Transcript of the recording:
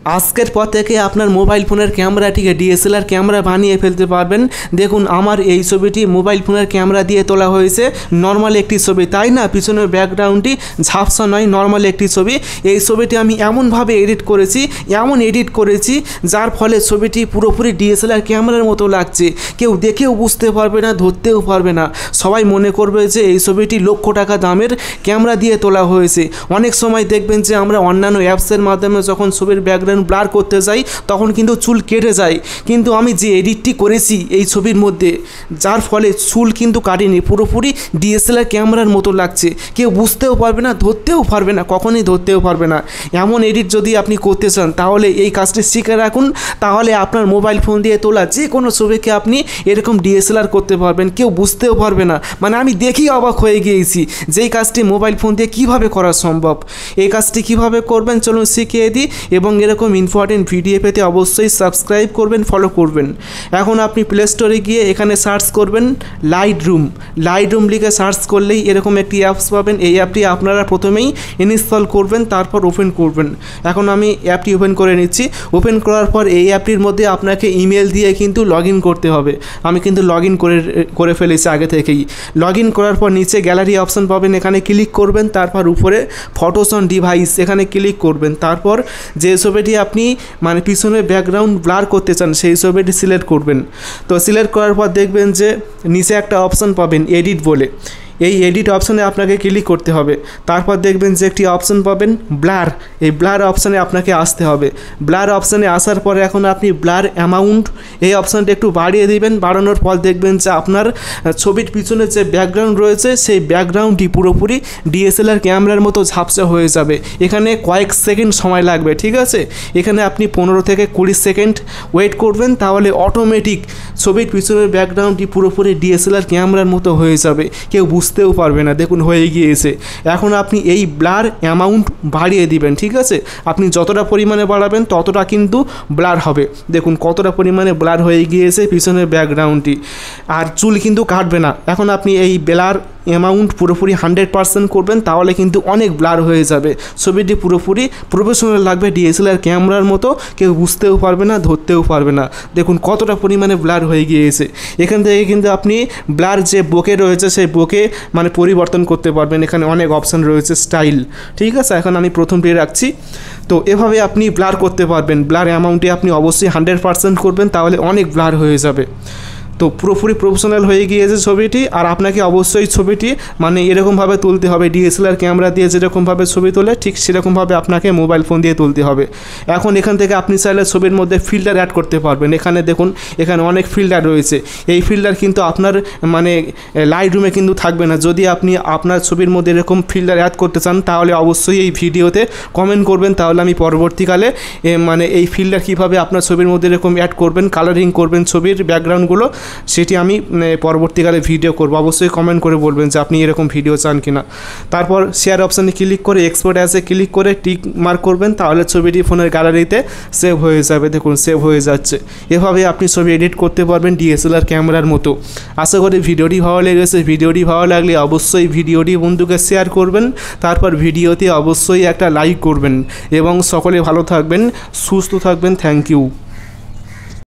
আজকের পর থেকে আপনার মোবাইল ফোনের ক্যামেরাটিকে ডিএসএলআর ক্যামেরা বানিয়ে ফেলতে পারবেন। দেখুন আমার এই ছবিটি মোবাইল ফোনের ক্যামেরা দিয়ে তোলা হয়েছে, নর্মাল একটি ছবি, তাই না? পিছনের ব্যাকগ্রাউন্ডটি ঝাপসা নয়, নর্মাল একটি ছবি। এই ছবিটি আমি এমনভাবে এডিট করেছি যার ফলে ছবিটি পুরোপুরি ডিএসএলআর ক্যামেরার মতো লাগছে। কেউ দেখেও বুঝতে পারবে না, ধরতেও পারবে না। সবাই মনে করবে যে এই ছবিটি লক্ষ টাকা দামের ক্যামেরা দিয়ে তোলা হয়েছে। অনেক সময় দেখবেন যে আমরা অন্যান্য অ্যাপসের মাধ্যমে যখন ছবির ব্যাকগ্রাউন্ড ব্লার করতে যাই তখন কিন্তু চুল কেটে যায়, কিন্তু আমি যে এডিটটি করেছি এই ছবির মধ্যে, যার ফলে চুল কিন্তু কাটিনি, পুরোপুরি ডিএসএলআর ক্যামেরার মতো লাগছে। কেউ বুঝতেও পারবে না, ধরতেও পারবে না, কখনোই ধরতেও পারবে না। এমন এডিট যদি আপনি করতে চান তাহলে এই কাজটি শিখে রাখুন, তাহলে আপনার মোবাইল ফোন দিয়ে তোলা যে কোনো ছবিকে আপনি এরকম ডিএসএলআর করতে পারবেন, কেউ বুঝতেও পারবে না। মানে আমি দেখেই অবাক হয়ে গিয়েছি যেই কাজটি মোবাইল ফোন দিয়ে কিভাবে করা সম্ভব। এই কাজটি কিভাবে করবেন চলুন শিখিয়ে দিই, এবং এরকম ইম্পর্টেন্ট ভিডিও পেতে অবশ্যই সাবস্ক্রাইব করবেন, ফলো করবেন। এখন আপনি প্লে স্টোরে গিয়ে এখানে সার্চ করবেন লাইটরুম লিখে সার্চ করলেই এরকম একটি অ্যাপস পাবেন। এই অ্যাপটি আপনারা প্রথমেই ইনস্টল করবেন, তারপর ওপেন করবেন। এখন আমি অ্যাপটি ওপেন করে নিচ্ছি। ওপেন করার পর এই অ্যাপটির মধ্যে আপনাকে ইমেল দিয়ে কিন্তু লগ ইন করতে হবে। আমি কিন্তু লগ ইন করে ফেলেছি আগে থেকেই। লগ ইন করার পর নিচে গ্যালারি অপশন পাবেন, এখানে ক্লিক করবেন। তারপর উপরে ফটোস অন ডিভাইস এখানে ক্লিক করবেন। তারপর যে ছবিটি আপনি মানে পিছনের ব্যাকগ্রাউন্ড ব্লার করতে চান সেই ছবিটি সিলেক্ট করবেন। তো সিলেক্ট করার পর দেখবেন যে নিচে একটা অপশন পাবেন এডিট বলে, এই এডিট অপশানে আপনাকে ক্লিক করতে হবে। তারপর দেখবেন যে একটি অপশান পাবেন ব্লার, এই ব্লার অপশানে আপনাকে আসতে হবে। ব্লার অপশানে আসার পরে এখন আপনি ব্লার অ্যামাউন্ট এই অপশানটা একটু বাড়িয়ে দিবেন। বাড়ানোর পর দেখবেন যে আপনার ছবির পিছনে যে ব্যাকগ্রাউন্ড রয়েছে সেই ব্যাকগ্রাউন্ডটি পুরোপুরি ডিএসএলআর ক্যামেরার মতো ঝাপসা হয়ে যাবে। এখানে কয়েক সেকেন্ড সময় লাগবে, ঠিক আছে? এখানে আপনি 15 থেকে 20 সেকেন্ড ওয়েট করবেন, তাহলে অটোমেটিক ছবির পিছনের ব্যাকগ্রাউন্ডটি পুরোপুরি ডিএসএলআর ক্যামেরার মতো হয়ে যাবে, কেউ বুঝতেও পারবে না। দেখুন হয়ে গিয়েছে। এখন আপনি এই ব্লার অ্যামাউন্ট বাড়িয়ে দিবেন, ঠিক আছে? আপনি যতটা পরিমাণে বাড়াবেন ততটা কিন্তু ব্লার হবে। দেখুন কতটা পরিমাণে ব্লার হয়ে গিয়েছে পিছনের ব্যাকগ্রাউন্ডটি, আর চুল কিন্তু কাটবে না। এখন আপনি এই ব্লার অ্যামাউন্ট পুরোপুরি 100% করবেন, তাহলে কিন্তু অনেক ব্লার হয়ে যাবে। ছবিটি পুরোপুরি প্রফেশনাল লাগবে, ডিএসএলআর ক্যামেরার মতো, কেউ বুঝতেও পারবে না, ধরতেও পারবে না। দেখুন কতটা পরিমাণে ব্লার হয়ে গিয়েছে। এখান থেকে কিন্তু আপনি ব্লার যে বোকে রয়েছে সেই বোকে মানে পরিবর্তন করতে পারবেন। এখানে অনেক অপশান রয়েছে, স্টাইল, ঠিক আছে? এখন আমি প্রথমটি রাখছি। তো এভাবে আপনি ব্লার করতে পারবেন। ব্লার অ্যামাউন্টে আপনি অবশ্যই 100% করবেন, তাহলে অনেক ব্লার হয়ে যাবে। তো পুরোপুরি প্রফেশনাল হয়ে গিয়েছে ছবিটি। আর আপনাকে অবশ্যই ছবিটি মানে এরকমভাবে তুলতে হবে, ডিএসএলআর ক্যামেরা দিয়ে যেরকমভাবে ছবি তোলে ঠিক সেরকমভাবে আপনাকে মোবাইল ফোন দিয়ে তুলতে হবে। এখন এখান থেকে আপনি চাইলে ছবির মধ্যে ফিল্টার অ্যাড করতে পারবেন। এখানে দেখুন এখানে অনেক ফিল্টার রয়েছে। এই ফিল্টার কিন্তু আপনার মানে লাইটরুমে কিন্তু থাকবে না। যদি আপনি আপনার ছবির মধ্যে এরকম ফিল্টার অ্যাড করতে চান তাহলে অবশ্যই এই ভিডিওতে কমেন্ট করবেন, তাহলে আমি পরবর্তীকালে মানে এই ফিল্টার কীভাবে আপনার ছবির মধ্যে এরকম অ্যাড করবেন, কালারিং করবেন ছবির ব্যাকগ্রাউন্ডগুলো, সেটি আমি পরবর্তীকালে ভিডিও করব। অবশ্যই কমেন্ট করে বলবেন যে আপনি এরকম ভিডিও চান কিনা। তারপর শেয়ার অপশানে ক্লিক করে এক্সপোর্ট অ্যাজে ক্লিক করে টিক মার্ক করবেন, তাহলে ছবিটি ফোনের গ্যালারিতে সেভ হয়ে যাবে। দেখুন সেভ হয়ে যাচ্ছে। এভাবে আপনি ছবি এডিট করতে পারবেন ডিএসএলআর ক্যামেরার মতো। আশা করি ভিডিওটি ভালো লেগেছে। ভিডিওটি ভালো লাগলে অবশ্যই ভিডিওটি বন্ধুকে শেয়ার করবেন, তারপর ভিডিওতে অবশ্যই একটা লাইক করবেন, এবং সকলে ভালো থাকবেন, সুস্থ থাকবেন। Thank you.